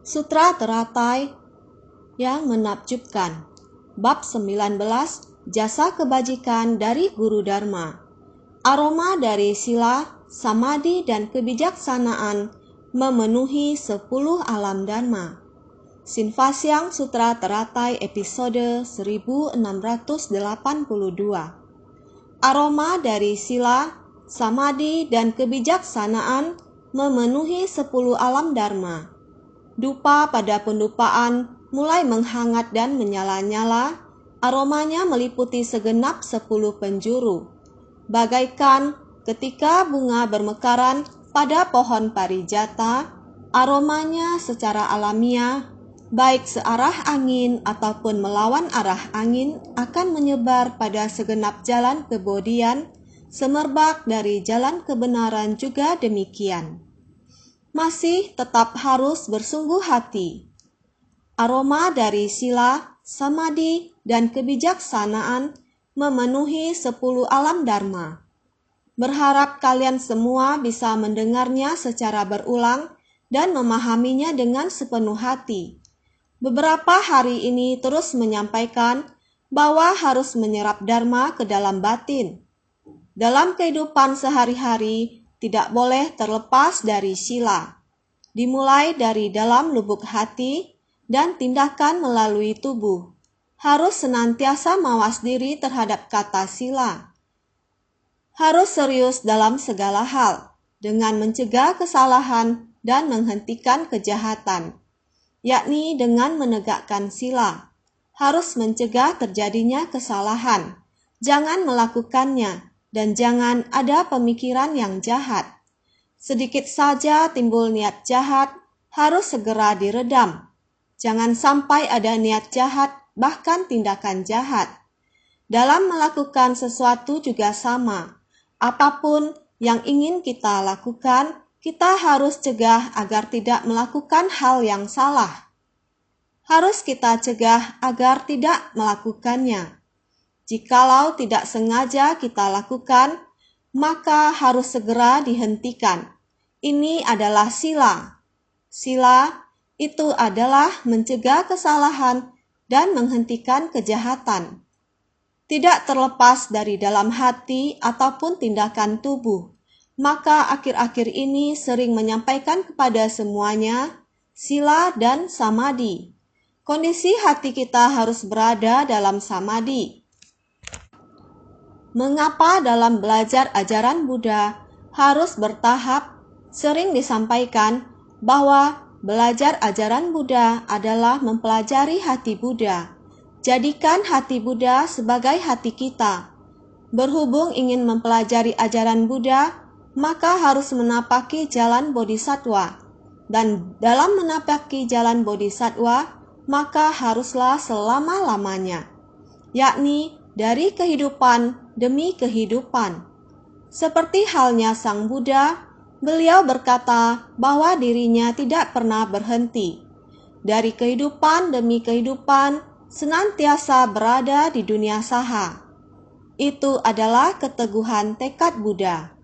Sutra teratai yang menakjubkan. Bab 19, Jasa Kebajikan dari Guru Dharma. Aroma dari sila, samadhi, dan kebijaksanaan memenuhi 10 alam Dharma. Sinfasyang Sutra Teratai episode 1682. Aroma dari sila, samadhi, dan kebijaksanaan memenuhi 10 alam Dharma. Dupa pada pendupaan mulai menghangat dan menyala-nyala, aromanya meliputi segenap 10 penjuru. Bagaikan ketika bunga bermekaran pada pohon parijata, aromanya secara alamiah, baik searah angin ataupun melawan arah angin, akan menyebar pada segenap jalan kebodian, semerbak dari jalan kebenaran juga demikian. Masih tetap harus bersungguh hati. Aroma dari sila, samadhi, dan kebijaksanaan memenuhi 10 alam Dharma. Berharap kalian semua bisa mendengarnya secara berulang dan memahaminya dengan sepenuh hati. Beberapa hari ini terus menyampaikan bahwa harus menyerap Dharma ke dalam batin. Dalam kehidupan sehari-hari tidak boleh terlepas dari sila. Dimulai dari dalam lubuk hati dan tindakan melalui tubuh. Harus senantiasa mawas diri terhadap kata sila. Harus serius dalam segala hal dengan mencegah kesalahan dan menghentikan kejahatan, yakni dengan menegakkan sila. Harus mencegah terjadinya kesalahan, jangan melakukannya, dan jangan ada pemikiran yang jahat. Sedikit saja timbul niat jahat, harus segera diredam. Jangan sampai ada niat jahat, bahkan tindakan jahat. Dalam melakukan sesuatu juga sama. Apapun yang ingin kita lakukan, kita harus cegah agar tidak melakukan hal yang salah. Harus kita cegah agar tidak melakukannya. Jikalau tidak sengaja kita lakukan, maka harus segera dihentikan. Ini adalah sila. Sila itu adalah mencegah kesalahan dan menghentikan kejahatan. Tidak terlepas dari dalam hati ataupun tindakan tubuh. Maka akhir-akhir ini sering menyampaikan kepada semuanya sila dan samadhi. Kondisi hati kita harus berada dalam samadhi. Mengapa dalam belajar ajaran Buddha harus bertahap? Sering disampaikan bahwa belajar ajaran Buddha adalah mempelajari hati Buddha. Jadikan hati Buddha sebagai hati kita. Berhubung ingin mempelajari ajaran Buddha, maka harus menapaki jalan bodhisattva. Dan dalam menapaki jalan bodhisattva, maka haruslah selama-lamanya, yakni dari kehidupan demi kehidupan. Seperti halnya Sang Buddha, beliau berkata bahwa dirinya tidak pernah berhenti. Dari kehidupan demi kehidupan, senantiasa berada di dunia saha. Itu adalah keteguhan tekad Buddha,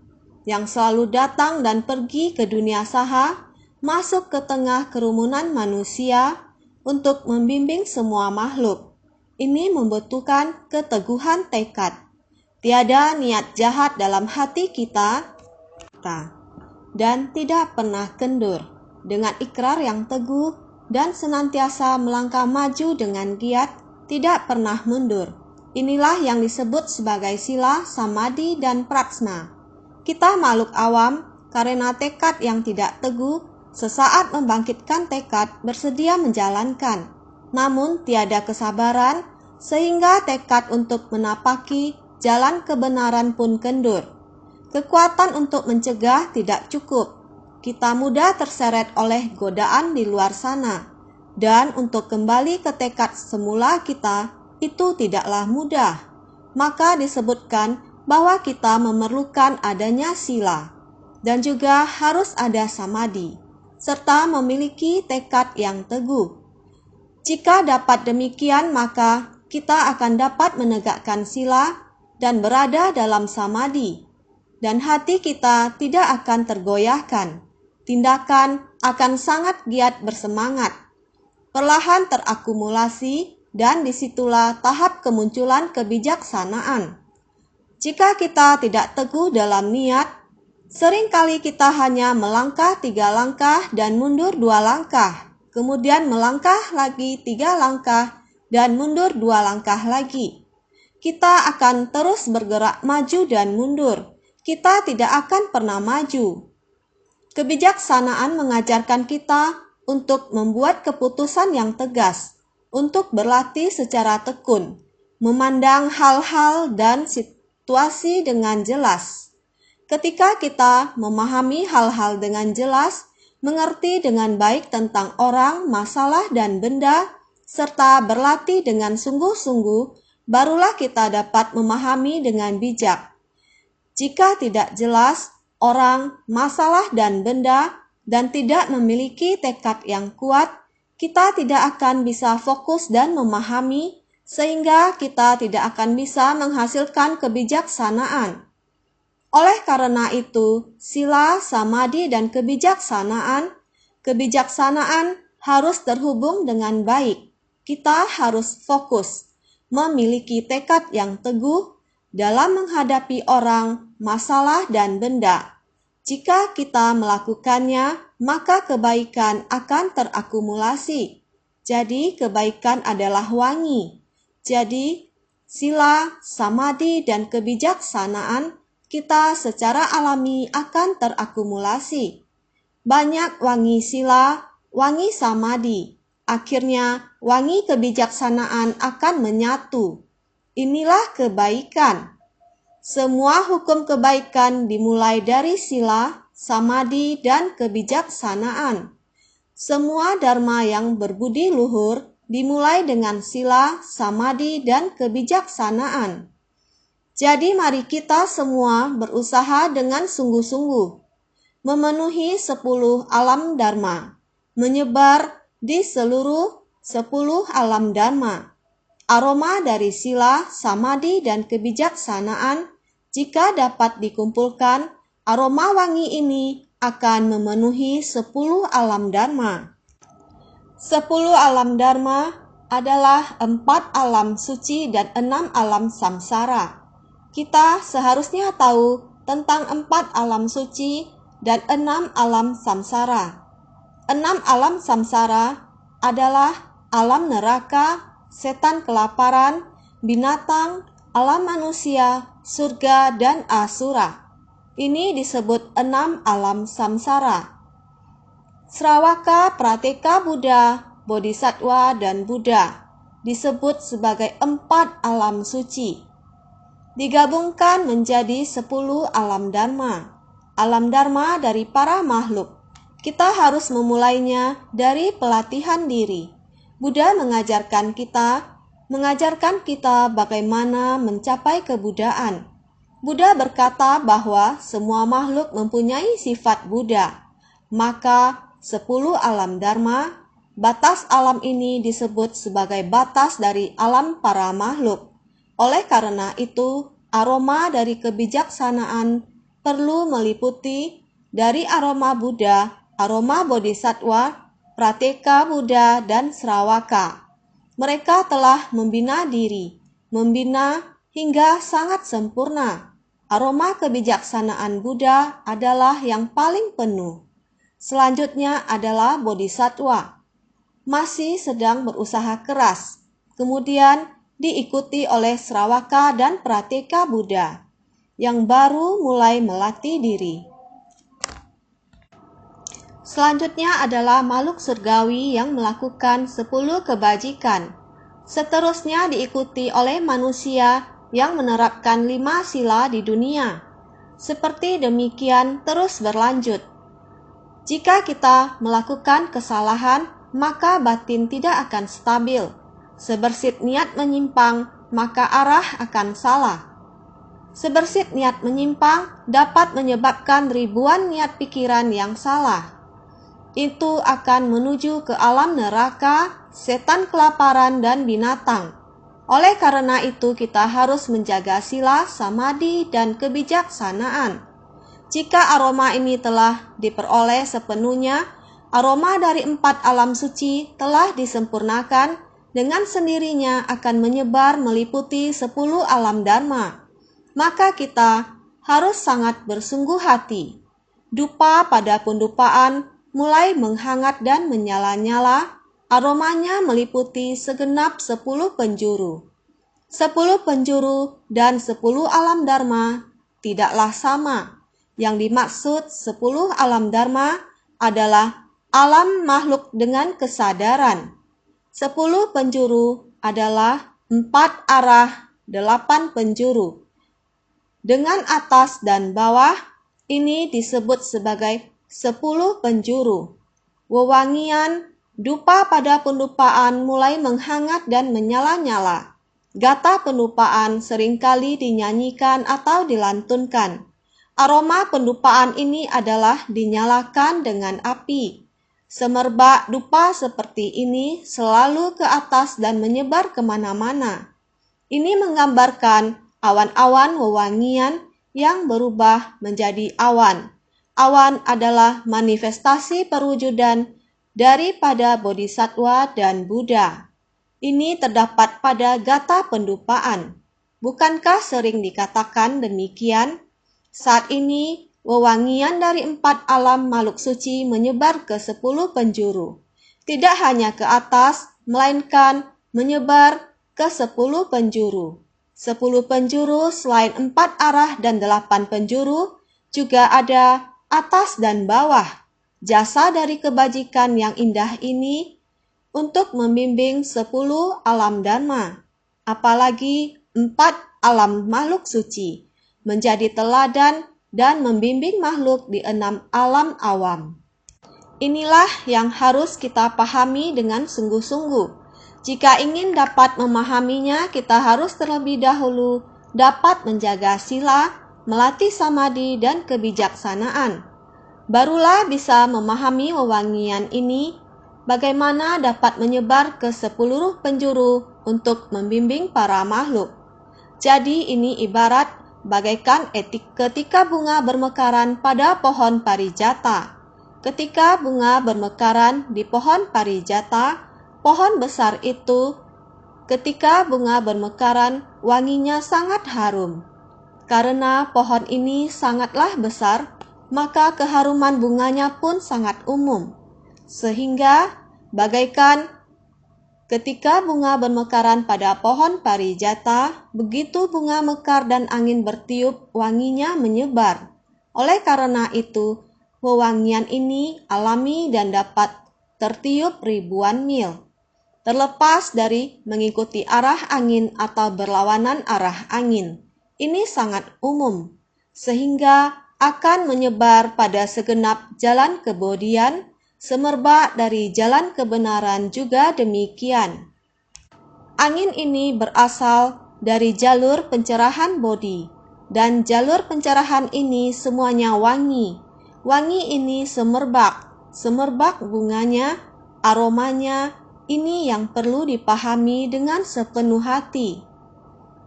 yang selalu datang dan pergi ke dunia saha, masuk ke tengah kerumunan manusia untuk membimbing semua makhluk. Ini membutuhkan keteguhan tekad. Tiada niat jahat dalam hati kita dan tidak pernah kendur. Dengan ikrar yang teguh dan senantiasa melangkah maju dengan giat, tidak pernah mundur. Inilah yang disebut sebagai sila, samadhi, dan prajna. Kita makhluk awam, karena tekad yang tidak teguh, sesaat membangkitkan tekad bersedia menjalankan. Namun tiada kesabaran, sehingga tekad untuk menapaki jalan kebenaran pun kendur. Kekuatan untuk mencegah tidak cukup. Kita mudah terseret oleh godaan di luar sana. Dan untuk kembali ke tekad semula kita, itu tidaklah mudah. Maka disebutkan bahwa kita memerlukan adanya sila. Dan juga harus ada samadhi, serta memiliki tekad yang teguh. Jika dapat demikian, maka kita akan dapat menegakkan sila dan berada dalam samadhi. Dan hati kita tidak akan tergoyahkan. Tindakan akan sangat giat bersemangat. Perlahan terakumulasi dan disitulah tahap kemunculan kebijaksanaan. Jika kita tidak teguh dalam niat, seringkali kita hanya melangkah 3 langkah dan mundur 2 langkah, kemudian melangkah lagi 3 langkah dan mundur 2 langkah lagi. Kita akan terus bergerak maju dan mundur. Kita tidak akan pernah maju. Kebijaksanaan mengajarkan kita untuk membuat keputusan yang tegas, untuk berlatih secara tekun, memandang hal-hal dan situasi dengan jelas. Ketika kita memahami hal-hal dengan jelas, mengerti dengan baik tentang orang, masalah, dan benda, serta berlatih dengan sungguh-sungguh, barulah kita dapat memahami dengan bijak. Jika tidak jelas, orang, masalah, dan benda, dan tidak memiliki tekad yang kuat, kita tidak akan bisa fokus dan memahami, sehingga kita tidak akan bisa menghasilkan kebijaksanaan. Oleh karena itu, sila, samadhi, dan kebijaksanaan harus terhubung dengan baik. Kita harus fokus, memiliki tekad yang teguh dalam menghadapi orang, masalah, dan benda. Jika kita melakukannya, maka kebaikan akan terakumulasi. Jadi kebaikan adalah wangi. Jadi sila, samadhi, dan kebijaksanaan kita secara alami akan terakumulasi. Banyak wangi sila, wangi samadhi. Akhirnya wangi kebijaksanaan akan menyatu. Inilah kebaikan. Semua hukum kebaikan dimulai dari sila, samadhi, dan kebijaksanaan. Semua dharma yang berbudi luhur dimulai dengan sila, samadhi, dan kebijaksanaan. Jadi mari kita semua berusaha dengan sungguh-sungguh, memenuhi 10 alam dharma, menyebar di seluruh 10 alam dharma. Aroma dari sila, samadhi, dan kebijaksanaan jika dapat dikumpulkan, aroma wangi ini akan memenuhi 10 alam dharma. 10 alam dharma adalah 4 alam suci dan 6 alam samsara. Kita seharusnya tahu tentang 4 alam suci dan 6 alam samsara. 6 alam samsara adalah alam neraka, setan kelaparan, binatang, alam manusia, surga, dan asura. Ini disebut 6 alam samsara. Sravaka, Prateka Buddha, Bodhisattva, dan Buddha disebut sebagai 4 alam suci. Digabungkan menjadi 10 alam dharma. Alam dharma dari para makhluk. Kita harus memulainya dari pelatihan diri. Buddha mengajarkan kita bagaimana mencapai kebudaan. Buddha berkata bahwa semua makhluk mempunyai sifat Buddha. Maka 10 alam dharma, batas alam ini disebut sebagai batas dari alam para makhluk. Oleh karena itu, aroma dari kebijaksanaan perlu meliputi dari aroma Buddha, aroma Bodhisattva, Prateka Buddha, dan Sravaka. Mereka telah membina diri, membina hingga sangat sempurna. Aroma kebijaksanaan Buddha adalah yang paling penuh. Selanjutnya adalah Bodhisattva. Masih sedang berusaha keras. Kemudian diikuti oleh Sravaka dan Prateka Buddha yang baru mulai melatih diri. Selanjutnya adalah makhluk surgawi yang melakukan 10 kebajikan. Seterusnya diikuti oleh manusia yang menerapkan 5 sila di dunia. Seperti demikian terus berlanjut. Jika kita melakukan kesalahan, maka batin tidak akan stabil. Sebersit niat menyimpang, maka arah akan salah. Sebersit niat menyimpang dapat menyebabkan ribuan niat pikiran yang salah. Itu akan menuju ke alam neraka, setan kelaparan, dan binatang. Oleh karena itu kita harus menjaga sila, samadhi, dan kebijaksanaan. Jika aroma ini telah diperoleh sepenuhnya, Aroma dari 4 alam suci telah disempurnakan, dengan sendirinya akan menyebar meliputi 10 alam dharma. Maka kita harus sangat bersungguh hati. Dupa pada pendupaan mulai menghangat dan menyala-nyala, aromanya meliputi segenap 10 penjuru. 10 penjuru dan 10 alam dharma tidaklah sama. Yang dimaksud 10 alam dharma adalah alam makhluk dengan kesadaran. 10 penjuru adalah 4 arah, 8 penjuru. Dengan atas dan bawah, ini disebut sebagai 10 penjuru. Wewangian dupa pada pendupaan mulai menghangat dan menyala-nyala. Gata pendupaan seringkali dinyanyikan atau dilantunkan. Aroma pendupaan ini adalah dinyalakan dengan api. Semerbak dupa seperti ini selalu ke atas dan menyebar kemana-mana. Ini menggambarkan awan-awan wewangian yang berubah menjadi awan. Awan adalah manifestasi perwujudan daripada Bodhisattva dan Buddha. Ini terdapat pada gata pendupaan. Bukankah sering dikatakan demikian? Saat ini, wewangian dari 4 alam makhluk suci menyebar ke 10 penjuru. Tidak hanya ke atas, melainkan menyebar ke 10 penjuru. 10 penjuru selain 4 arah dan 8 penjuru, juga ada atas dan bawah. Jasa dari kebajikan yang indah ini untuk membimbing 10 alam dharma, apalagi 4 alam makhluk suci, menjadi teladan dan membimbing makhluk di 6 alam awam. Inilah yang harus kita pahami dengan sungguh-sungguh. Jika ingin dapat memahaminya, kita harus terlebih dahulu dapat menjaga sila, melatih samadhi dan kebijaksanaan. Barulah bisa memahami wewangian ini, bagaimana dapat menyebar ke 10 penjuru untuk membimbing para makhluk. Jadi ini ibarat bagaikan ketika bunga bermekaran pada pohon parijata. Ketika bunga bermekaran di pohon parijata, pohon besar itu, ketika bunga bermekaran, wanginya sangat harum. Karena pohon ini sangatlah besar, maka keharuman bunganya pun sangat umum. Sehingga bagaikan ketika bunga bermekaran pada pohon parijata, begitu bunga mekar dan angin bertiup, wanginya menyebar. Oleh karena itu, wewangian ini alami dan dapat tertiup ribuan mil. Terlepas dari mengikuti arah angin atau berlawanan arah angin. Ini sangat umum, sehingga akan menyebar pada segenap jalan kebodian, semerbak dari jalan kebenaran juga demikian. Angin ini berasal dari jalur pencerahan bodi, dan jalur pencerahan ini semuanya wangi. Wangi ini semerbak bunganya, aromanya, ini yang perlu dipahami dengan sepenuh hati.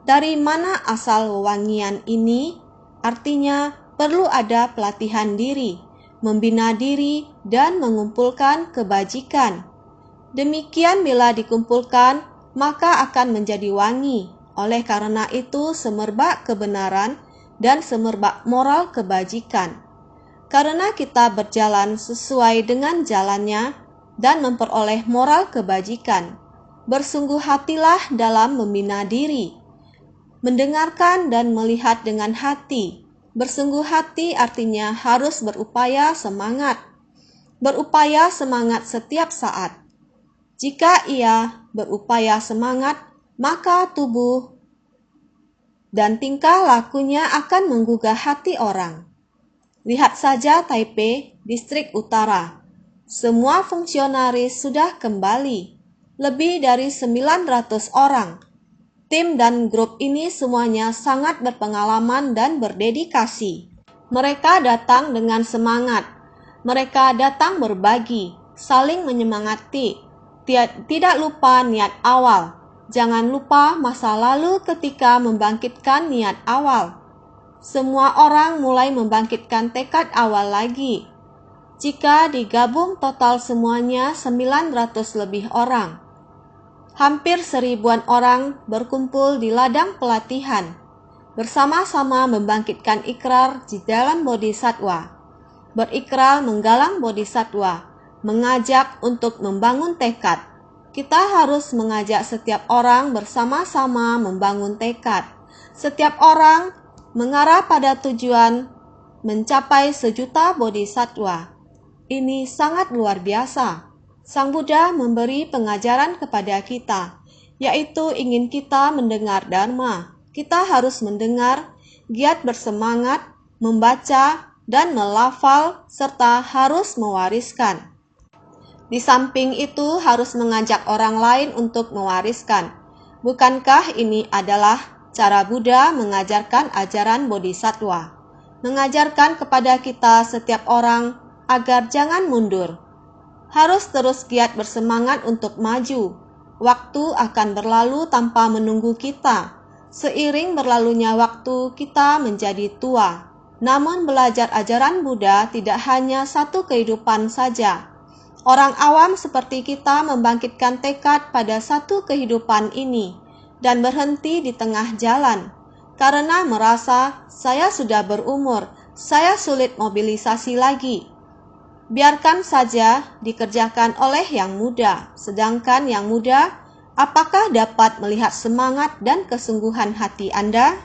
Dari mana asal wewangian ini? Artinya perlu ada pelatihan diri, membina diri, dan mengumpulkan kebajikan. Demikian bila dikumpulkan, maka akan menjadi wangi. Oleh karena itu semerbak kebenaran dan semerbak moral kebajikan. Karena kita berjalan sesuai dengan jalannya dan memperoleh moral kebajikan, bersungguh hatilah dalam membina diri. Mendengarkan dan melihat dengan hati. Bersungguh hati artinya harus berupaya semangat. Berupaya semangat setiap saat. Jika ia berupaya semangat, maka tubuh dan tingkah lakunya akan menggugah hati orang. Lihat saja Taipei, distrik utara. Semua fungsionaris sudah kembali. Lebih dari 900 orang. Tim dan grup ini semuanya sangat berpengalaman dan berdedikasi. Mereka datang dengan semangat. Mereka datang berbagi, saling menyemangati. Tidak lupa niat awal. Jangan lupa masa lalu ketika membangkitkan niat awal. Semua orang mulai membangkitkan tekad awal lagi. Jika digabung total semuanya 900 lebih orang. Hampir 1000-an orang berkumpul di ladang pelatihan, bersama-sama membangkitkan ikrar di dalam bodhisatwa. Berikrar menggalang bodhisatwa, mengajak untuk membangun tekad. Kita harus mengajak setiap orang bersama-sama membangun tekad. Setiap orang mengarah pada tujuan mencapai 1.000.000 bodhisatwa. Ini sangat luar biasa. Sang Buddha memberi pengajaran kepada kita, yaitu ingin kita mendengar Dharma. Kita harus mendengar, giat bersemangat, membaca, dan melafal, serta harus mewariskan. Di samping itu harus mengajak orang lain untuk mewariskan. Bukankah ini adalah cara Buddha mengajarkan ajaran bodhisatwa? Mengajarkan kepada kita setiap orang agar jangan mundur. Harus terus giat bersemangat untuk maju. Waktu akan berlalu tanpa menunggu kita. Seiring berlalunya waktu, kita menjadi tua. Namun belajar ajaran Buddha tidak hanya satu kehidupan saja. Orang awam seperti kita membangkitkan tekad pada satu kehidupan ini dan berhenti di tengah jalan. Karena merasa saya sudah berumur, saya sulit mobilisasi lagi. Biarkan saja dikerjakan oleh yang muda, sedangkan yang muda, apakah dapat melihat semangat dan kesungguhan hati Anda?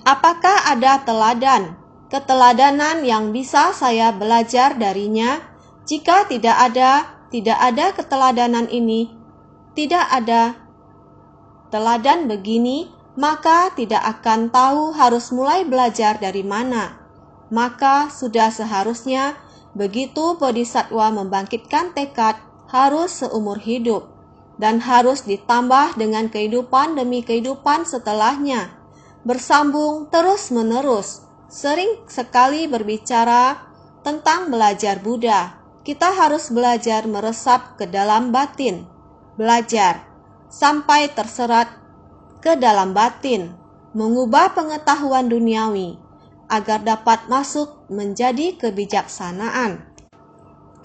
Apakah ada teladan, keteladanan yang bisa saya belajar darinya? Jika tidak ada keteladanan ini, tidak ada teladan begini, maka tidak akan tahu harus mulai belajar dari mana. Maka sudah seharusnya begitu bodhisatwa membangkitkan tekad harus seumur hidup dan harus ditambah dengan kehidupan demi kehidupan setelahnya. Bersambung terus-menerus. Sering sekali berbicara tentang belajar Buddha. Kita harus belajar meresap ke dalam batin. Belajar sampai terserat ke dalam batin, mengubah pengetahuan duniawi agar dapat masuk menjadi kebijaksanaan.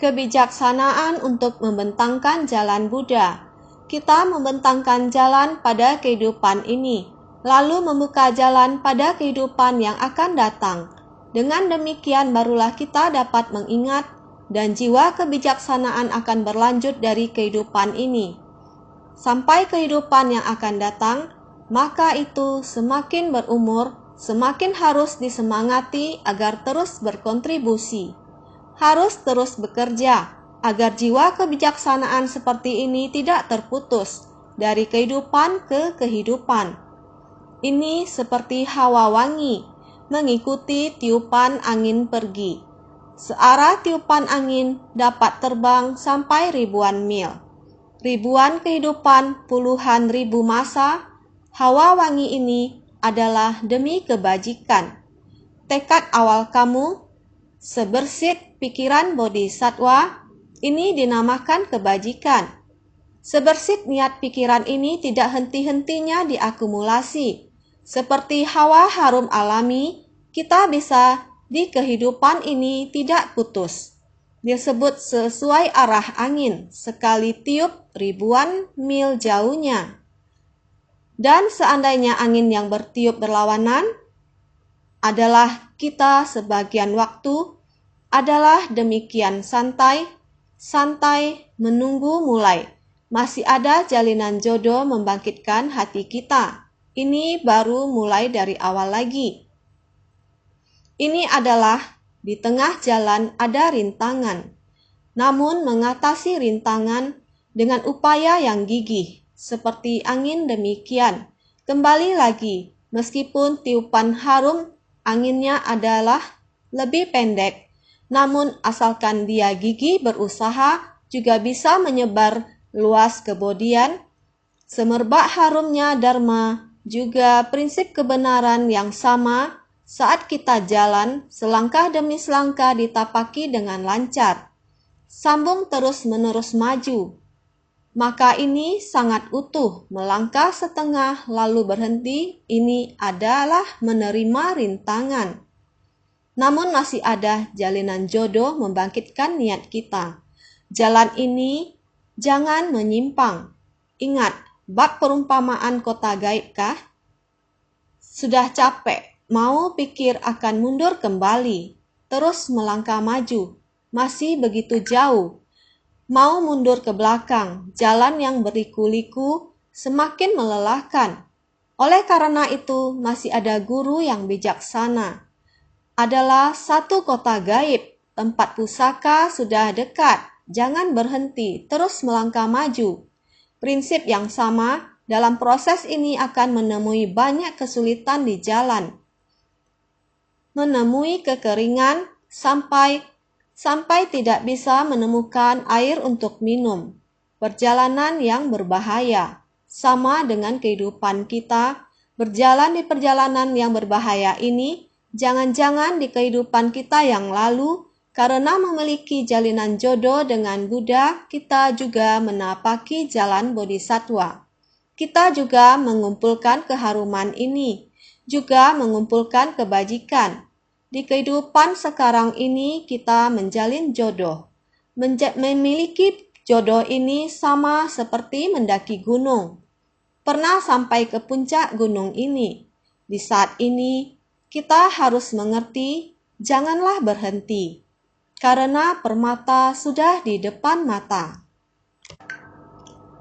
Kebijaksanaan untuk membentangkan jalan Buddha. Kita membentangkan jalan pada kehidupan ini, lalu membuka jalan pada kehidupan yang akan datang. Dengan demikian barulah kita dapat mengingat dan jiwa kebijaksanaan akan berlanjut dari kehidupan ini sampai kehidupan yang akan datang. Maka itu semakin berumur, semakin harus disemangati agar terus berkontribusi. Harus terus bekerja agar jiwa kebijaksanaan seperti ini tidak terputus dari kehidupan ke kehidupan. Ini seperti hawa wangi, mengikuti tiupan angin pergi. Searah tiupan angin dapat terbang sampai ribuan mil. Ribuan kehidupan, puluhan ribu masa, hawa wangi ini adalah demi kebajikan. Tekad awal kamu, sebersit pikiran bodhisatwa, ini dinamakan kebajikan. Sebersit niat pikiran ini tidak henti-hentinya diakumulasi. Seperti hawa harum alami, kita bisa di kehidupan ini tidak putus. Disebut sesuai arah angin, sekali tiup ribuan mil jauhnya. Dan seandainya angin yang bertiup berlawanan adalah kita sebagian waktu adalah demikian santai menunggu mulai. Masih ada jalinan jodoh membangkitkan hati kita. Ini baru mulai dari awal lagi. Ini adalah di tengah jalan ada rintangan. Namun mengatasi rintangan dengan upaya yang gigih. Seperti angin demikian. Kembali lagi, meskipun tiupan harum anginnya adalah lebih pendek, namun asalkan dia gigih berusaha juga bisa menyebar luas kebodian. Semerbak harumnya Dharma juga prinsip kebenaran yang sama saat kita jalan selangkah demi selangkah ditapaki dengan lancar. Sambung terus-menerus maju. Maka ini sangat utuh, melangkah setengah lalu berhenti, ini adalah menerima rintangan. namun masih ada jalinan jodoh membangkitkan niat kita. Jalan ini jangan menyimpang. Ingat, bab perumpamaan kota gaib kah? Sudah capek, mau pikir akan mundur kembali, terus melangkah maju, masih begitu jauh. Mau mundur ke belakang, jalan yang berliku-liku semakin melelahkan. Oleh karena itu, masih ada guru yang bijaksana. Adalah satu kota gaib, tempat pusaka sudah dekat, jangan berhenti, terus melangkah maju. Prinsip yang sama, dalam proses ini akan menemui banyak kesulitan di jalan. Menemui kekeringan sampai tidak bisa menemukan air untuk minum. Perjalanan yang berbahaya, sama dengan kehidupan kita, berjalan di perjalanan yang berbahaya ini, jangan-jangan di kehidupan kita yang lalu, karena memiliki jalinan jodoh dengan Buddha, kita juga menapaki jalan bodhisattva. Kita juga mengumpulkan keharuman ini, juga mengumpulkan kebajikan. Di kehidupan sekarang ini kita menjalin jodoh. Memiliki jodoh ini sama seperti mendaki gunung. Pernah sampai ke puncak gunung ini. Di saat ini kita harus mengerti, janganlah berhenti. Karena permata sudah di depan mata.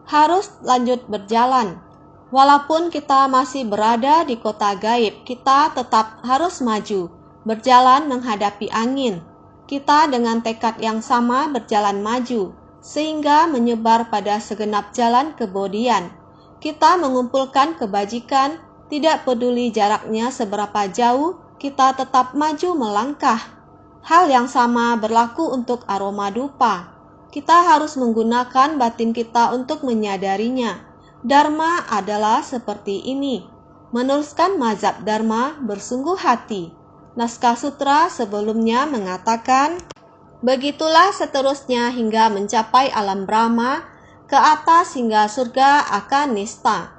Harus lanjut berjalan. Walaupun kita masih berada di kota gaib, kita tetap harus maju, berjalan menghadapi angin. Kita dengan tekad yang sama berjalan maju, sehingga menyebar pada segenap jalan kebodian. Kita mengumpulkan kebajikan, tidak peduli jaraknya seberapa jauh, kita tetap maju melangkah. Hal yang sama berlaku untuk aroma dupa. Kita harus menggunakan batin kita untuk menyadarinya. Dharma adalah seperti ini. Meneruskan mazhab Dharma bersungguh hati. Naskah sutra sebelumnya mengatakan, begitulah seterusnya hingga mencapai alam Brahma, ke atas hingga surga akan nista.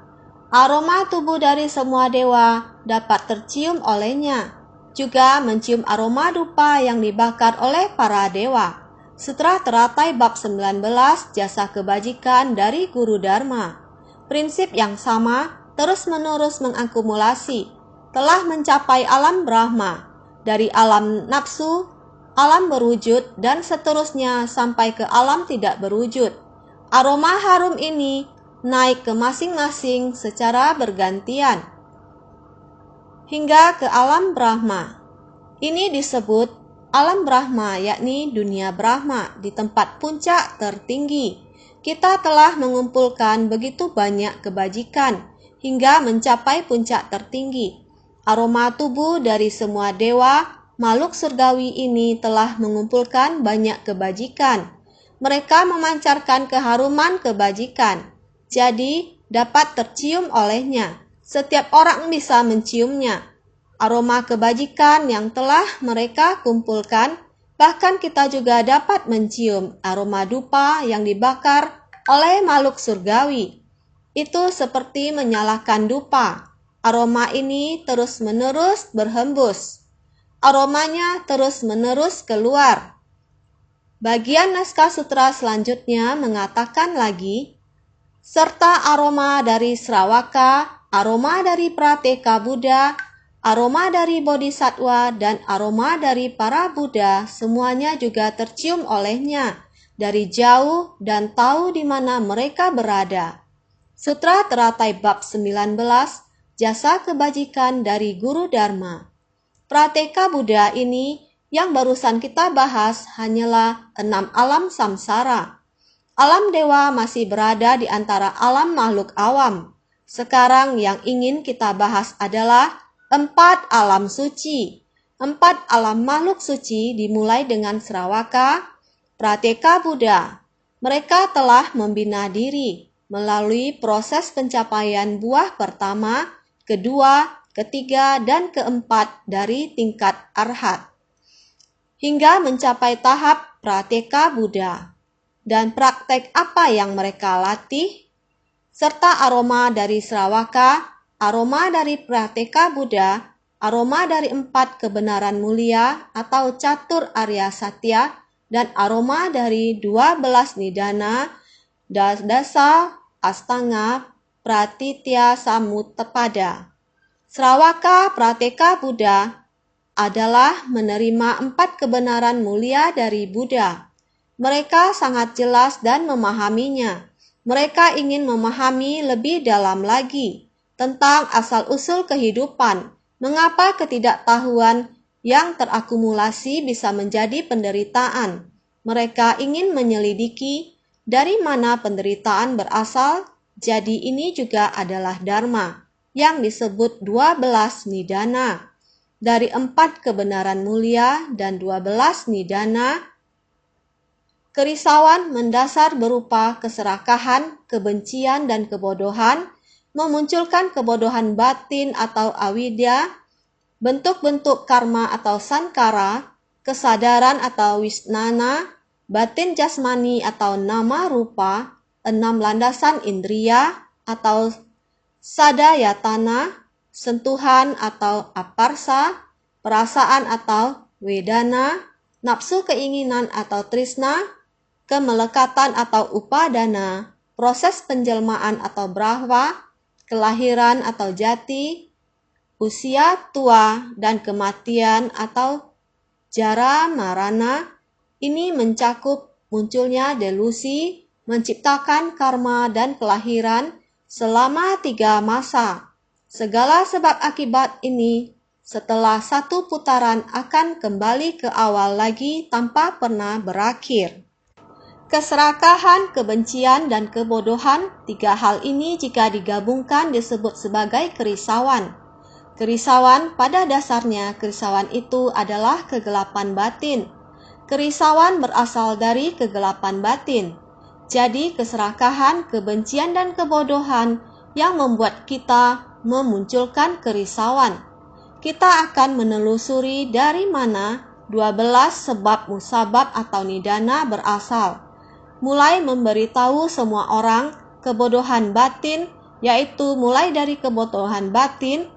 Aroma tubuh dari semua dewa dapat tercium olehnya. Juga mencium aroma dupa yang dibakar oleh para dewa. Sutra teratai bab 19, jasa kebajikan dari Guru Dharma. Prinsip yang sama terus-menerus mengakumulasi, telah mencapai alam Brahma, dari alam nafsu, alam berwujud, dan seterusnya sampai ke alam tidak berwujud. Aroma harum ini naik ke masing-masing secara bergantian hingga ke alam Brahma. Ini disebut alam Brahma, yakni dunia Brahma di tempat puncak tertinggi. Kita telah mengumpulkan begitu banyak kebajikan hingga mencapai puncak tertinggi. Aroma tubuh dari semua dewa, makhluk surgawi ini telah mengumpulkan banyak kebajikan. Mereka memancarkan keharuman kebajikan, jadi dapat tercium olehnya. Setiap orang bisa menciumnya. Aroma kebajikan yang telah mereka kumpulkan, bahkan kita juga dapat mencium aroma dupa yang dibakar oleh makhluk surgawi. Itu seperti menyalakan dupa. Aroma ini terus-menerus berhembus. Aromanya terus-menerus keluar. Bagian naskah sutra selanjutnya mengatakan lagi, serta aroma dari Sravaka, aroma dari Prateka Buddha, aroma dari Bodhisattva, dan aroma dari para Buddha, semuanya juga tercium olehnya dari jauh dan tahu di mana mereka berada. Sutra teratai bab 19, jasa kebajikan dari Guru Dharma. Prateka Buddha ini yang barusan kita bahas hanyalah 6 alam samsara. Alam dewa masih berada di antara alam makhluk awam. Sekarang yang ingin kita bahas adalah 4 alam suci. 4 alam makhluk suci dimulai dengan Sravaka, Prateka Buddha. Mereka telah membina diri melalui proses pencapaian buah pertama, kedua, ketiga, dan keempat dari tingkat arhat, hingga mencapai tahap Prateka Buddha. Dan praktek apa yang mereka latih? Serta aroma dari Sravaka, aroma dari Prateka Buddha, aroma dari 4 kebenaran mulia atau catur Arya Satya, dan aroma dari 12 nidana, dasa, astanga, pratitya, samutpada. Srawaka Prateka Buddha adalah menerima 4 kebenaran mulia dari Buddha. Mereka sangat jelas dan memahaminya. Mereka ingin memahami lebih dalam lagi tentang asal-usul kehidupan, mengapa ketidaktahuan yang terakumulasi bisa menjadi penderitaan. Mereka ingin menyelidiki dari mana penderitaan berasal, jadi ini juga adalah dharma, yang disebut 12 nidana. Dari 4 kebenaran mulia dan 12 nidana, kerisauan mendasar berupa keserakahan, kebencian, dan kebodohan, memunculkan kebodohan batin atau avidya, bentuk-bentuk karma atau sankara, kesadaran atau wisnana, batin jasmani atau nama rupa, 6 landasan indria atau sadayatana, sentuhan atau aparsa, perasaan atau wedana, nafsu keinginan atau trisna, kemelekatan atau upadana, proses penjelmaan atau brahwa, kelahiran atau jati, usia tua, dan kematian atau jara marana. Ini mencakup munculnya delusi, menciptakan karma dan kelahiran selama 3 masa. Segala sebab akibat ini setelah 1 putaran akan kembali ke awal lagi tanpa pernah berakhir. Keserakahan, kebencian, dan kebodohan, 3 hal ini jika digabungkan disebut sebagai kerisauan. Kerisauan pada dasarnya, kerisauan itu adalah kegelapan batin. Kerisauan berasal dari kegelapan batin. Jadi keserakahan, kebencian, dan kebodohan yang membuat kita memunculkan kerisauan. Kita akan menelusuri dari mana 12 sebab musabab atau nidana berasal. Mulai memberitahu semua orang kebodohan batin, yaitu mulai dari kebodohan batin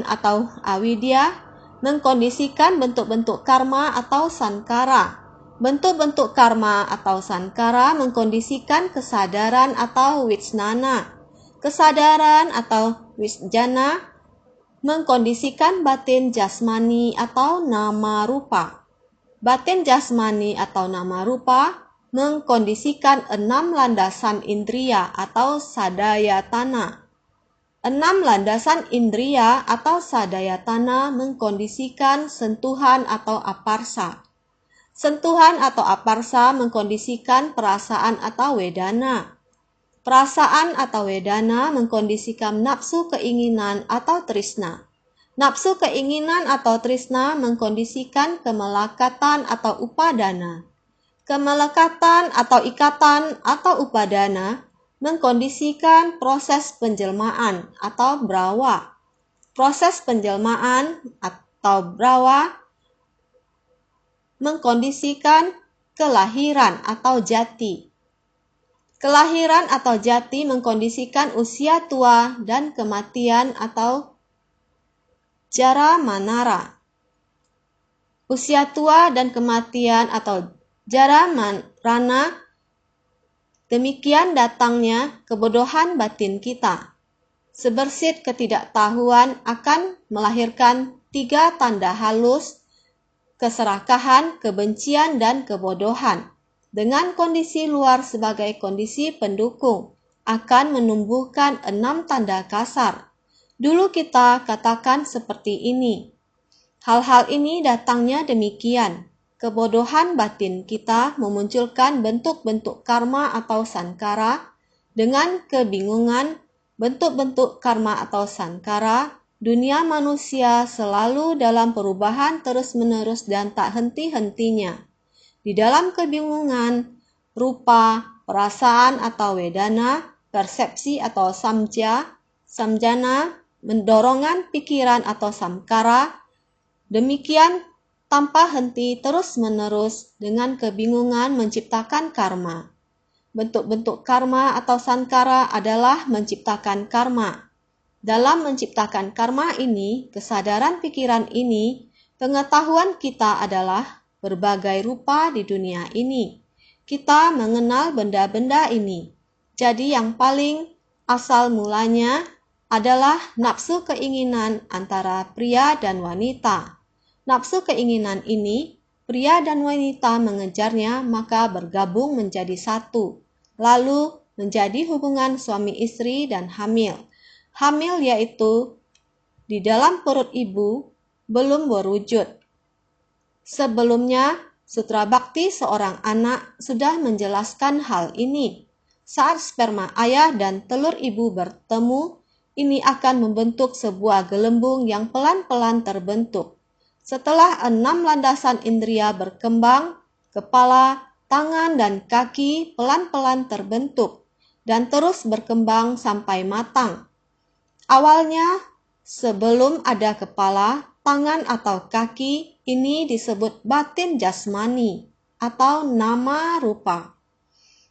atau avidya, mengkondisikan bentuk-bentuk karma atau sankara. Bentuk-bentuk karma atau sankara mengkondisikan kesadaran atau wijnana. Kesadaran atau wijnana mengkondisikan batin jasmani atau nama rupa. Batin jasmani atau nama rupa mengkondisikan 6 landasan indria atau sadayatana. 6 landasan indria atau sadayatana mengkondisikan sentuhan atau aparsa. Sentuhan atau aparsa mengkondisikan perasaan atau wedana. Perasaan atau wedana mengkondisikan nafsu keinginan atau trisna. Nafsu keinginan atau trisna mengkondisikan kemelekatan atau upadana. Kemelekatan atau ikatan atau upadana mengkondisikan proses penjelmaan atau brawa. Proses penjelmaan atau brawa mengkondisikan kelahiran atau jati. Kelahiran atau jati mengkondisikan usia tua dan kematian atau jara manara. Usia tua dan kematian atau jara marana, demikian datangnya kebodohan batin kita. Sebersit ketidaktahuan akan melahirkan 3 tanda halus, keserakahan, kebencian, dan kebodohan. Dengan kondisi luar sebagai kondisi pendukung, akan menumbuhkan 6 tanda kasar. Dulu kita katakan seperti ini. Hal-hal ini datangnya demikian. Kebodohan batin kita memunculkan bentuk-bentuk karma atau sankara. Dengan kebingungan bentuk-bentuk karma atau sankara, dunia manusia selalu dalam perubahan terus-menerus dan tak henti-hentinya. Di dalam kebingungan, rupa, perasaan atau wedana, persepsi atau samjana, mendorongan pikiran atau samkara, demikian tanpa henti terus-menerus dengan kebingungan menciptakan karma. Bentuk-bentuk karma atau sankara adalah menciptakan karma. Dalam menciptakan karma ini, kesadaran pikiran ini, pengetahuan kita adalah berbagai rupa di dunia ini. Kita mengenal benda-benda ini. Jadi yang paling asal mulanya adalah nafsu keinginan antara pria dan wanita. Nafsu keinginan ini, pria dan wanita mengejarnya, maka bergabung menjadi satu. Lalu menjadi hubungan suami istri dan hamil. Hamil yaitu di dalam perut ibu belum berwujud. Sebelumnya, Sutra Bhakti seorang anak sudah menjelaskan hal ini. Saat sperma ayah dan telur ibu bertemu, ini akan membentuk sebuah gelembung yang pelan-pelan terbentuk. Setelah 6 landasan indria berkembang, kepala, tangan, dan kaki pelan-pelan terbentuk dan terus berkembang sampai matang. Awalnya, sebelum ada kepala, tangan atau kaki, ini disebut batin jasmani atau nama rupa.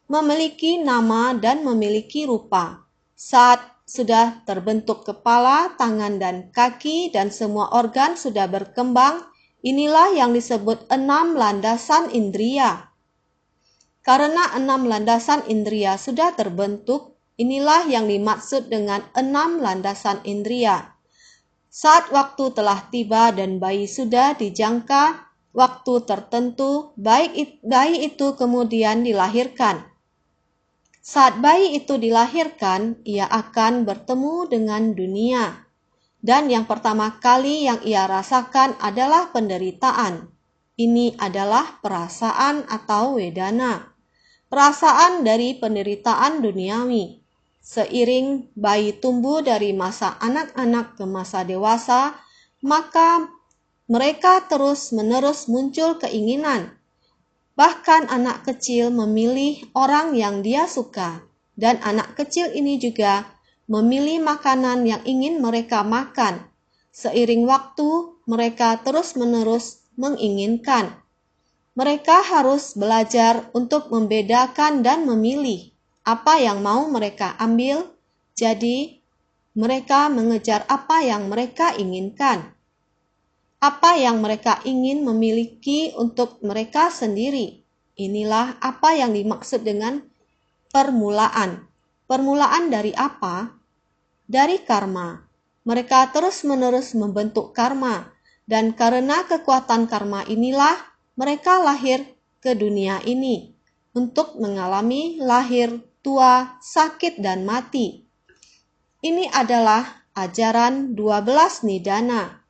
Memiliki nama dan memiliki rupa. Saat sudah terbentuk kepala, tangan, dan kaki, dan semua organ sudah berkembang, inilah yang disebut 6 landasan indria. Karena 6 landasan indria sudah terbentuk, inilah yang dimaksud dengan 6 landasan indria. Saat waktu telah tiba dan bayi sudah dijangka waktu tertentu, bayi itu kemudian dilahirkan. Saat bayi itu dilahirkan, ia akan bertemu dengan dunia. Dan yang pertama kali yang ia rasakan adalah penderitaan. Ini adalah perasaan atau wedana. Perasaan dari penderitaan duniawi. Seiring bayi tumbuh dari masa anak-anak ke masa dewasa, maka mereka terus-menerus muncul keinginan. Bahkan anak kecil memilih orang yang dia suka, dan anak kecil ini juga memilih makanan yang ingin mereka makan. Seiring waktu, mereka terus-menerus menginginkan. Mereka harus belajar untuk membedakan dan memilih apa yang mau mereka ambil, jadi mereka mengejar apa yang mereka inginkan. Apa yang mereka ingin memiliki untuk mereka sendiri. Inilah apa yang dimaksud dengan permulaan. Permulaan dari apa? Dari karma. Mereka terus-menerus membentuk karma, dan karena kekuatan karma inilah mereka lahir ke dunia ini untuk mengalami lahir, tua, sakit, dan mati. Ini adalah ajaran 12 nidana.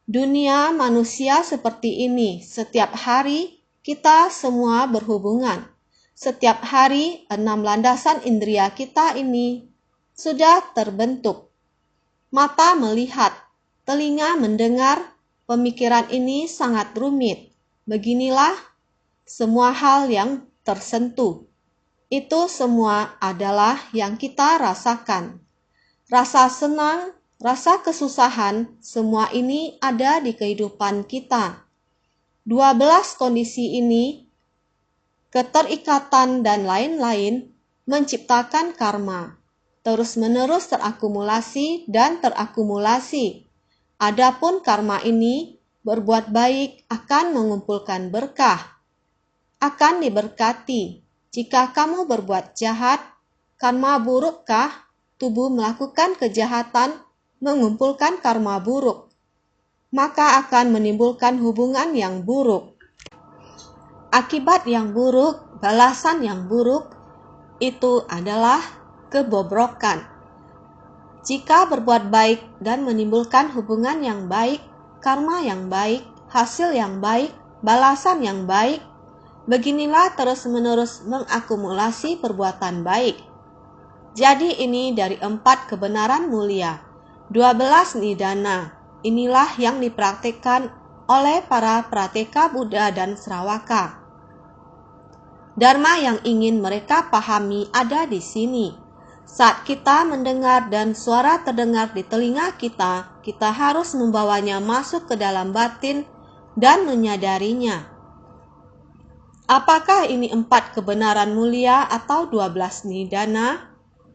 Dunia manusia seperti ini. Setiap hari kita semua berhubungan. Setiap hari 6 landasan indria kita ini sudah terbentuk. Mata melihat, telinga mendengar, pemikiran ini sangat rumit. Beginilah semua hal yang tersentuh. Itu semua adalah yang kita rasakan. Rasa senang, rasa kesusahan, semua ini ada di kehidupan kita. 12 kondisi ini, keterikatan dan lain-lain, menciptakan karma. Terus-menerus terakumulasi dan terakumulasi. Adapun karma ini, berbuat baik akan mengumpulkan berkah, akan diberkati. Jika kamu berbuat jahat, karma burukkah? Tubuh melakukan kejahatan, mengumpulkan karma buruk, maka akan menimbulkan hubungan yang buruk. Akibat yang buruk, balasan yang buruk, itu adalah kebobrokan. Jika berbuat baik dan menimbulkan hubungan yang baik, karma yang baik, hasil yang baik, balasan yang baik, beginilah terus-menerus mengakumulasi perbuatan baik. Jadi ini dari 4 kebenaran mulia, 12 nidana. Inilah yang dipraktikkan oleh para prateka Buddha dan Sravaka. Dharma yang ingin mereka pahami ada di sini. Saat kita mendengar dan suara terdengar di telinga kita, kita harus membawanya masuk ke dalam batin dan menyadarinya. Apakah ini 4 kebenaran mulia atau 12 nidana?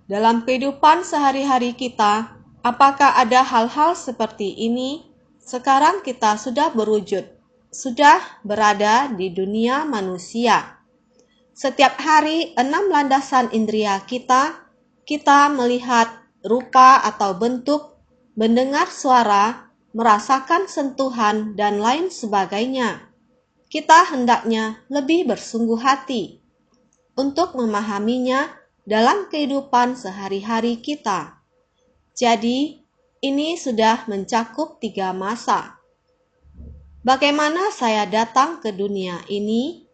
Dalam kehidupan sehari-hari kita, Apakah ada hal-hal seperti ini? Sekarang kita sudah berwujud, sudah berada di dunia manusia. Setiap hari 6 landasan indera kita melihat rupa atau bentuk, mendengar suara, merasakan sentuhan, dan lain sebagainya. Kita hendaknya lebih bersungguh hati untuk memahaminya dalam kehidupan sehari-hari kita. Jadi, ini sudah mencakup 3 masa. Bagaimana saya datang ke dunia ini?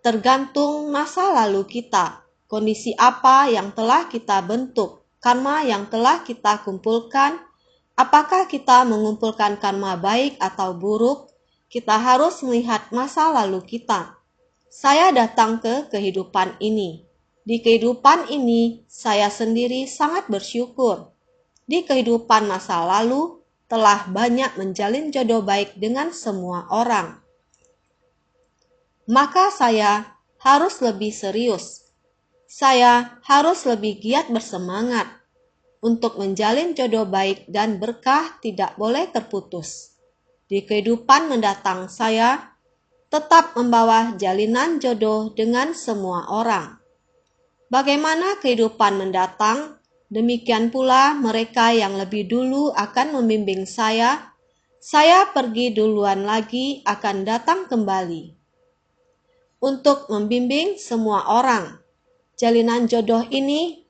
Tergantung masa lalu kita, kondisi apa yang telah kita bentuk, karma yang telah kita kumpulkan, apakah kita mengumpulkan karma baik atau buruk, kita harus melihat masa lalu kita. Saya datang ke kehidupan ini. Di kehidupan ini, saya sendiri sangat bersyukur. Di kehidupan masa lalu, telah banyak menjalin jodoh baik dengan semua orang. Maka saya harus lebih serius. Saya harus lebih giat bersemangat untuk menjalin jodoh baik dan berkah tidak boleh terputus. Di kehidupan mendatang saya tetap membawa jalinan jodoh dengan semua orang. Bagaimana kehidupan mendatang, demikian pula mereka yang lebih dulu akan membimbing saya pergi duluan lagi akan datang kembali untuk membimbing semua orang. Jalinan jodoh ini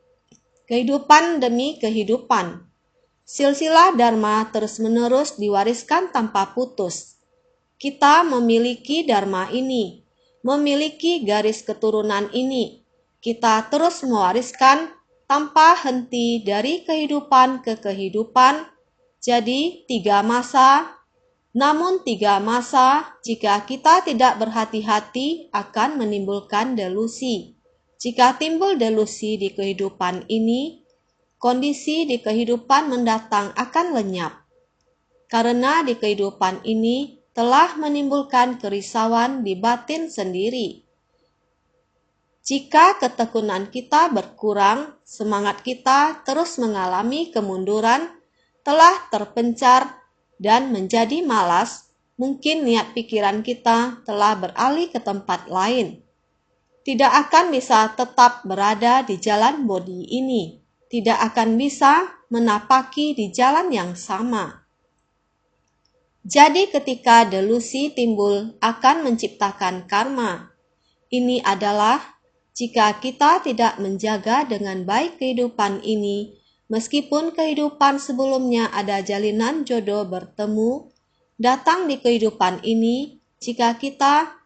kehidupan demi kehidupan. Silsilah Dharma terus-menerus diwariskan tanpa putus. Kita memiliki Dharma ini, memiliki garis keturunan ini. Kita terus mewariskan tanpa henti dari kehidupan ke kehidupan. Jadi 3 masa. Namun 3 masa, jika kita tidak berhati-hati akan menimbulkan delusi. Jika timbul delusi di kehidupan ini, kondisi di kehidupan mendatang akan lenyap. Karena di kehidupan ini telah menimbulkan kerisauan di batin sendiri. Jika ketekunan kita berkurang, semangat kita terus mengalami kemunduran, telah terpencar dan menjadi malas, mungkin niat pikiran kita telah beralih ke tempat lain. Tidak akan bisa tetap berada di jalan bodi ini, tidak akan bisa menapaki di jalan yang sama. Jadi ketika delusi timbul akan menciptakan karma. Ini adalah jika kita tidak menjaga dengan baik kehidupan ini, meskipun kehidupan sebelumnya ada jalinan jodoh bertemu, datang di kehidupan ini, jika kita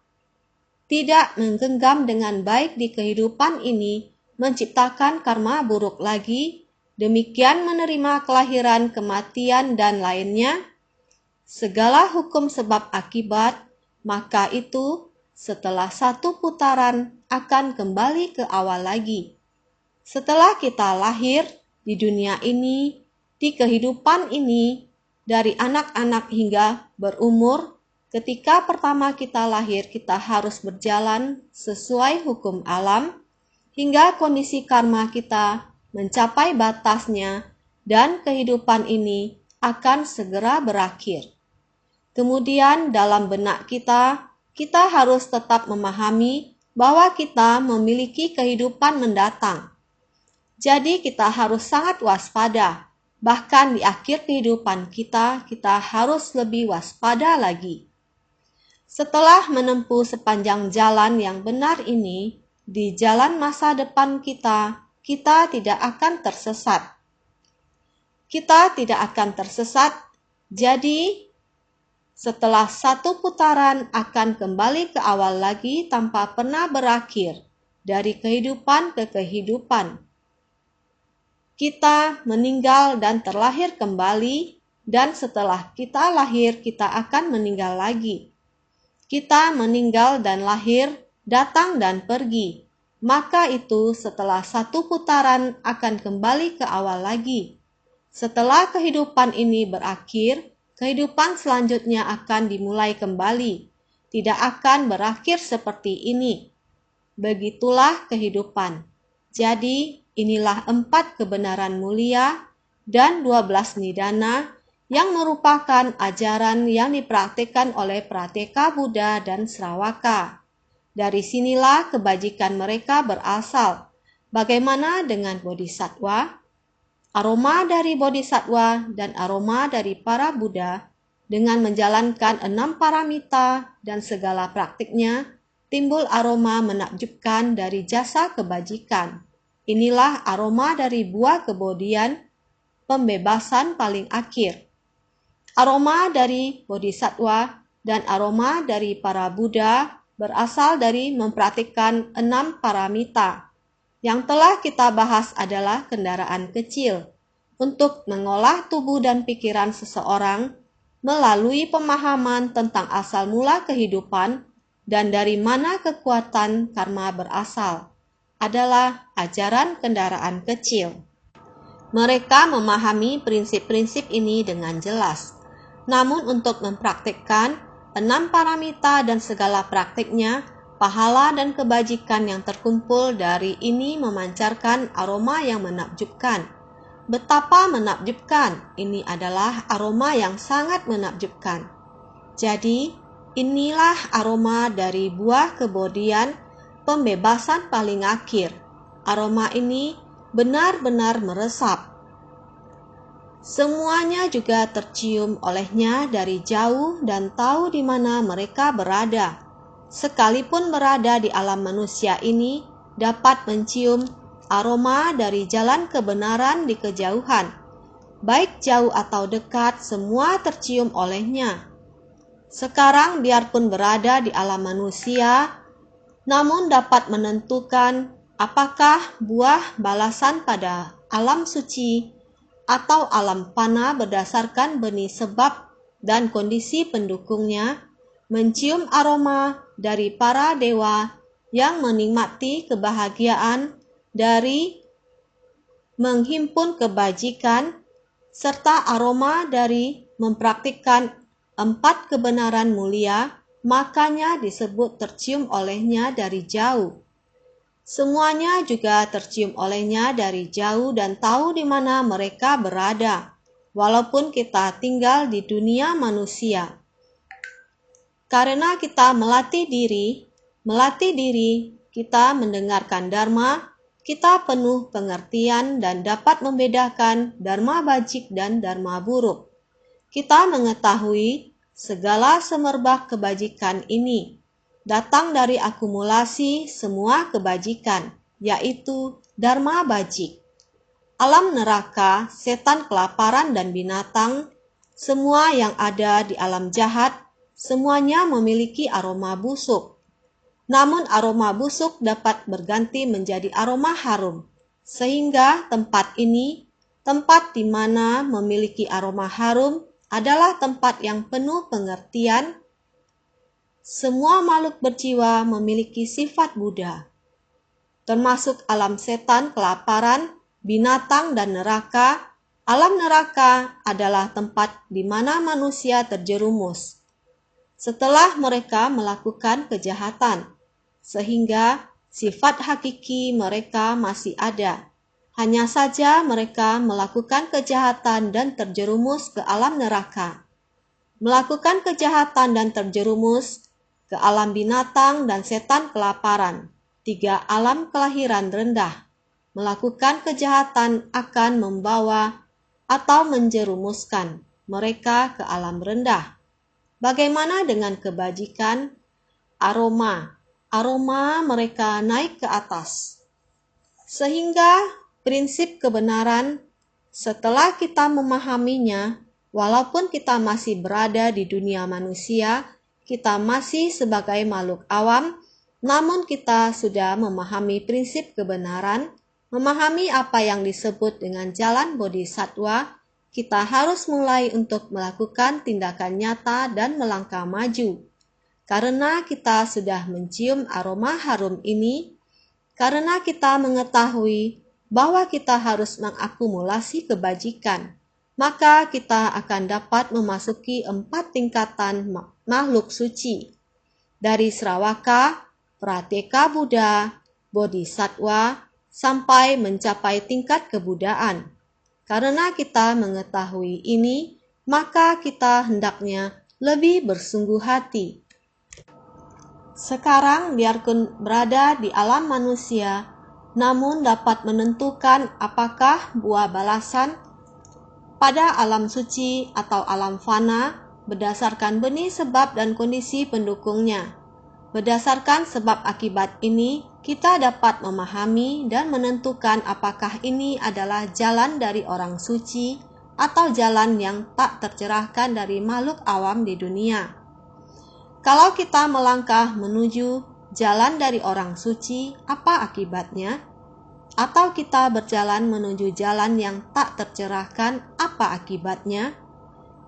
tidak menggenggam dengan baik di kehidupan ini, menciptakan karma buruk lagi, demikian menerima kelahiran, kematian, dan lainnya, segala hukum sebab akibat, maka itu setelah 1 putaran akan kembali ke awal lagi. Setelah kita lahir di dunia ini, di kehidupan ini, dari anak-anak hingga berumur, ketika pertama kita lahir kita harus berjalan sesuai hukum alam, hingga kondisi karma kita mencapai batasnya dan kehidupan ini akan segera berakhir. Kemudian dalam benak kita harus tetap memahami bahwa kita memiliki kehidupan mendatang. Jadi kita harus sangat waspada. Bahkan di akhir kehidupan kita harus lebih waspada lagi. Setelah menempuh sepanjang jalan yang benar ini, di jalan masa depan kita tidak akan tersesat. Kita tidak akan tersesat, jadi setelah 1 putaran akan kembali ke awal lagi tanpa pernah berakhir, dari kehidupan ke kehidupan. Kita meninggal dan terlahir kembali, dan setelah kita lahir kita akan meninggal lagi. Kita meninggal dan lahir, datang dan pergi. Maka itu setelah 1 putaran akan kembali ke awal lagi. Setelah kehidupan ini berakhir, kehidupan selanjutnya akan dimulai kembali, tidak akan berakhir seperti ini. Begitulah kehidupan. Jadi, inilah 4 kebenaran mulia dan 12 nidana yang merupakan ajaran yang dipraktikkan oleh Prateka Buddha dan Sravaka. Dari sinilah kebajikan mereka berasal. Bagaimana dengan bodhisattva? Aroma dari bodhisattva dan aroma dari para Buddha dengan menjalankan 6 paramita dan segala praktiknya, timbul aroma menakjubkan dari jasa kebajikan. Inilah aroma dari buah kebodian, pembebasan paling akhir. Aroma dari bodhisattva dan aroma dari para Buddha berasal dari mempraktikkan 6 paramita. Yang telah kita bahas adalah kendaraan kecil untuk mengolah tubuh dan pikiran seseorang melalui pemahaman tentang asal mula kehidupan dan dari mana kekuatan karma berasal, adalah ajaran kendaraan kecil. Mereka memahami prinsip-prinsip ini dengan jelas. Namun untuk mempraktikkan 6 paramita dan segala praktiknya, pahala dan kebajikan yang terkumpul dari ini memancarkan aroma yang menakjubkan. Betapa menakjubkan, ini adalah aroma yang sangat menakjubkan. Jadi, inilah aroma dari buah kebodian, pembebasan paling akhir. Aroma ini benar-benar meresap. Semuanya juga tercium olehnya dari jauh dan tahu di mana mereka berada. Sekalipun berada di alam manusia ini, dapat mencium aroma dari jalan kebenaran di kejauhan. Baik jauh atau dekat, semua tercium olehnya. Sekarang biarpun berada di alam manusia, namun dapat menentukan apakah buah balasan pada alam suci atau alam fana berdasarkan benih sebab dan kondisi pendukungnya, mencium aroma dari para dewa yang menikmati kebahagiaan dari menghimpun kebajikan, serta aroma dari mempraktikkan 4 kebenaran mulia, makanya disebut tercium olehnya dari jauh. Semuanya juga tercium olehnya dari jauh dan tahu di mana mereka berada, walaupun kita tinggal di dunia manusia. Karena kita melatih diri, kita mendengarkan dharma, kita penuh pengertian dan dapat membedakan dharma bajik dan dharma buruk. Kita mengetahui segala semerbak kebajikan ini datang dari akumulasi semua kebajikan, yaitu dharma bajik. Alam neraka, setan kelaparan dan binatang, semua yang ada di alam jahat, semuanya memiliki aroma busuk. Namun aroma busuk dapat berganti menjadi aroma harum, sehingga tempat ini, tempat di mana memiliki aroma harum, adalah tempat yang penuh pengertian. Semua makhluk berjiwa memiliki sifat Buddha, termasuk alam setan, kelaparan, binatang, dan neraka. Alam neraka adalah tempat di mana manusia terjerumus setelah mereka melakukan kejahatan, sehingga sifat hakiki mereka masih ada. Hanya saja mereka melakukan kejahatan dan terjerumus ke alam neraka. Melakukan kejahatan dan terjerumus ke alam binatang dan setan kelaparan, 3 alam kelahiran rendah. Melakukan kejahatan akan membawa atau menjerumuskan mereka ke alam rendah. Bagaimana dengan kebajikan? Aroma mereka naik ke atas. Sehingga prinsip kebenaran, setelah kita memahaminya, walaupun kita masih berada di dunia manusia, kita masih sebagai makhluk awam, namun kita sudah memahami prinsip kebenaran, memahami apa yang disebut dengan jalan bodhisattva, kita harus mulai untuk melakukan tindakan nyata dan melangkah maju. Karena kita sudah mencium aroma harum ini, karena kita mengetahui bahwa kita harus mengakumulasi kebajikan, maka kita akan dapat memasuki 4 tingkatan makhluk suci. Dari Sravaka, Prateka Buddha, Bodhisattva, sampai mencapai tingkat kebudaan. Karena kita mengetahui ini, maka kita hendaknya lebih bersungguh hati. Sekarang biarpun berada di alam manusia, namun dapat menentukan apakah buah balasan pada alam suci atau alam fana berdasarkan benih sebab dan kondisi pendukungnya. Berdasarkan sebab akibat ini, kita dapat memahami dan menentukan apakah ini adalah jalan dari orang suci atau jalan yang tak tercerahkan dari makhluk awam di dunia. Kalau kita melangkah menuju jalan dari orang suci, apa akibatnya? Atau kita berjalan menuju jalan yang tak tercerahkan, apa akibatnya?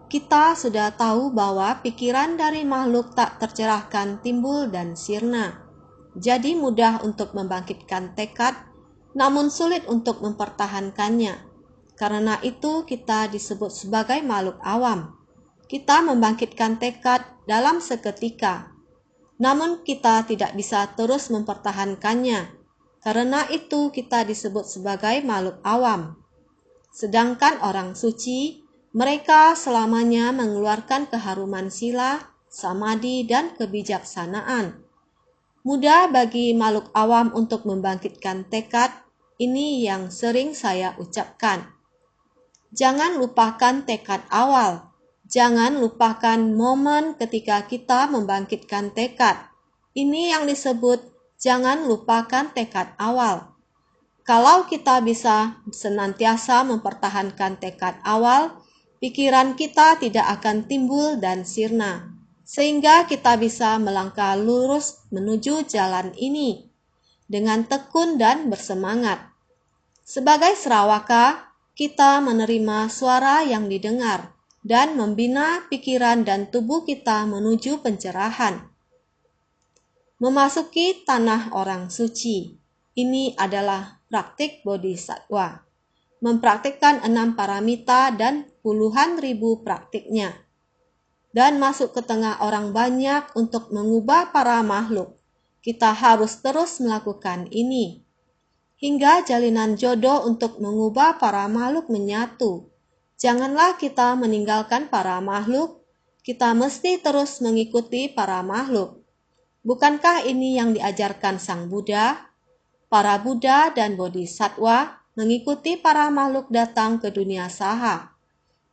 Kita sudah tahu bahwa pikiran dari makhluk tak tercerahkan timbul dan sirna. Jadi mudah untuk membangkitkan tekad, namun sulit untuk mempertahankannya. Karena itu kita disebut sebagai makhluk awam. Kita membangkitkan tekad dalam seketika, namun kita tidak bisa terus mempertahankannya. Karena itu kita disebut sebagai makhluk awam. Sedangkan orang suci, mereka selamanya mengeluarkan keharuman sila, samadhi, dan kebijaksanaan. Mudah bagi makhluk awam untuk membangkitkan tekad, ini yang sering saya ucapkan. Jangan lupakan tekad awal. Jangan lupakan momen ketika kita membangkitkan tekad. Ini yang disebut jangan lupakan tekad awal. Kalau kita bisa senantiasa mempertahankan tekad awal, pikiran kita tidak akan timbul dan sirna, sehingga kita bisa melangkah lurus menuju jalan ini dengan tekun dan bersemangat. Sebagai Serawaka, kita menerima suara yang didengar dan membina pikiran dan tubuh kita menuju pencerahan. Memasuki tanah orang suci, ini adalah praktik bodhisattva. Mempraktikkan 6 paramita dan puluhan ribu praktiknya. Dan masuk ke tengah orang banyak untuk mengubah para makhluk. Kita harus terus melakukan ini. Hingga jalinan jodoh untuk mengubah para makhluk menyatu. Janganlah kita meninggalkan para makhluk. Kita mesti terus mengikuti para makhluk. Bukankah ini yang diajarkan Sang Buddha? Para Buddha dan Bodhisattva mengikuti para makhluk datang ke dunia saha.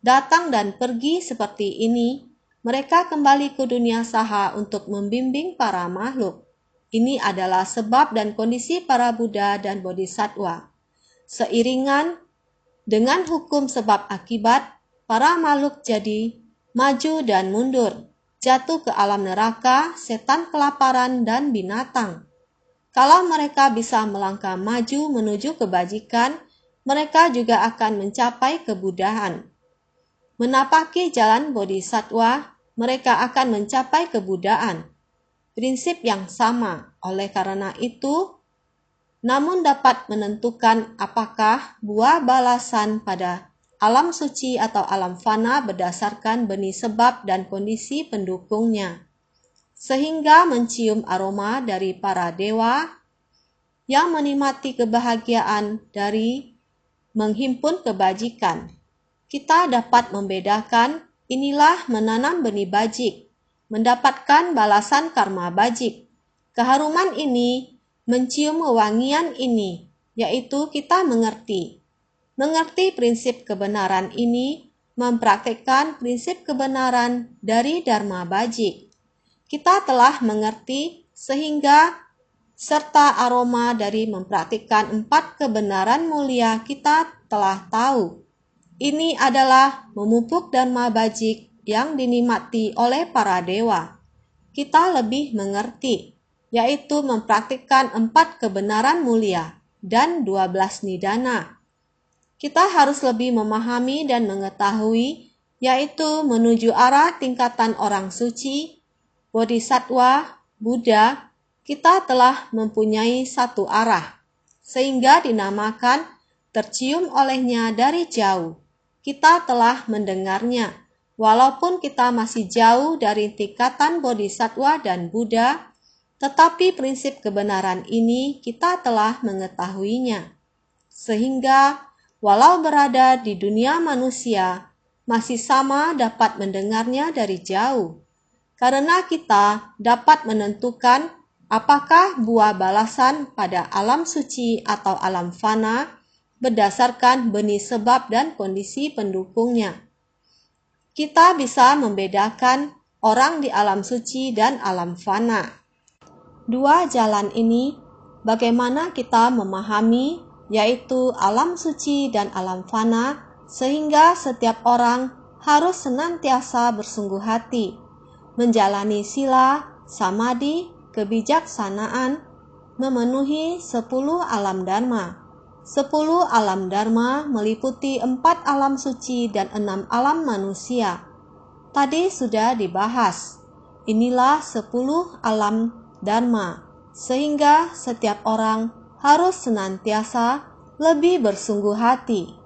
Datang dan pergi seperti ini, mereka kembali ke dunia saha untuk membimbing para makhluk. Ini adalah sebab dan kondisi para Buddha dan Bodhisattva. Seiringan dengan hukum sebab akibat, para makhluk jadi maju dan mundur, jatuh ke alam neraka, setan kelaparan, dan binatang. Kalau mereka bisa melangkah maju menuju kebajikan, mereka juga akan mencapai kebudahan. Menapaki jalan bodhisattva, mereka akan mencapai kebudaan. Prinsip yang sama, oleh karena itu, namun dapat menentukan apakah buah balasan pada alam suci atau alam fana berdasarkan benih sebab dan kondisi pendukungnya. Sehingga mencium aroma dari para dewa yang menikmati kebahagiaan dari menghimpun kebajikan. Kita dapat membedakan inilah menanam benih bajik, mendapatkan balasan karma bajik. Keharuman ini, mencium wewangian ini, yaitu kita mengerti. Mengerti prinsip kebenaran ini, mempraktikkan prinsip kebenaran dari Dharma bajik. Kita telah mengerti sehingga serta aroma dari mempraktikkan 4 kebenaran mulia kita telah tahu. Ini adalah memupuk Dharma bajik yang dinikmati oleh para dewa. Kita lebih mengerti, yaitu mempraktikkan 4 kebenaran mulia dan 12 nidana. Kita harus lebih memahami dan mengetahui, yaitu menuju arah tingkatan orang suci, bodhisattva, Buddha. Kita telah mempunyai satu arah, sehingga dinamakan tercium olehnya dari jauh. Kita telah mendengarnya, walaupun kita masih jauh dari tingkatan bodhisattva dan Buddha, tetapi prinsip kebenaran ini kita telah mengetahuinya. Sehingga walau berada di dunia manusia, masih sama dapat mendengarnya dari jauh. Karena kita dapat menentukan apakah buah balasan pada alam suci atau alam fana berdasarkan benih sebab dan kondisi pendukungnya. Kita bisa membedakan orang di alam suci dan alam fana. Dua jalan ini bagaimana kita memahami, yaitu alam suci dan alam fana, sehingga setiap orang harus senantiasa bersungguh hati, menjalani sila, samadhi, kebijaksanaan, memenuhi 10 alam dharma. 10 alam dharma meliputi 4 alam suci dan 6 alam manusia. Tadi sudah dibahas. Inilah 10 alam dharma, sehingga setiap orang harus senantiasa lebih bersungguh hati.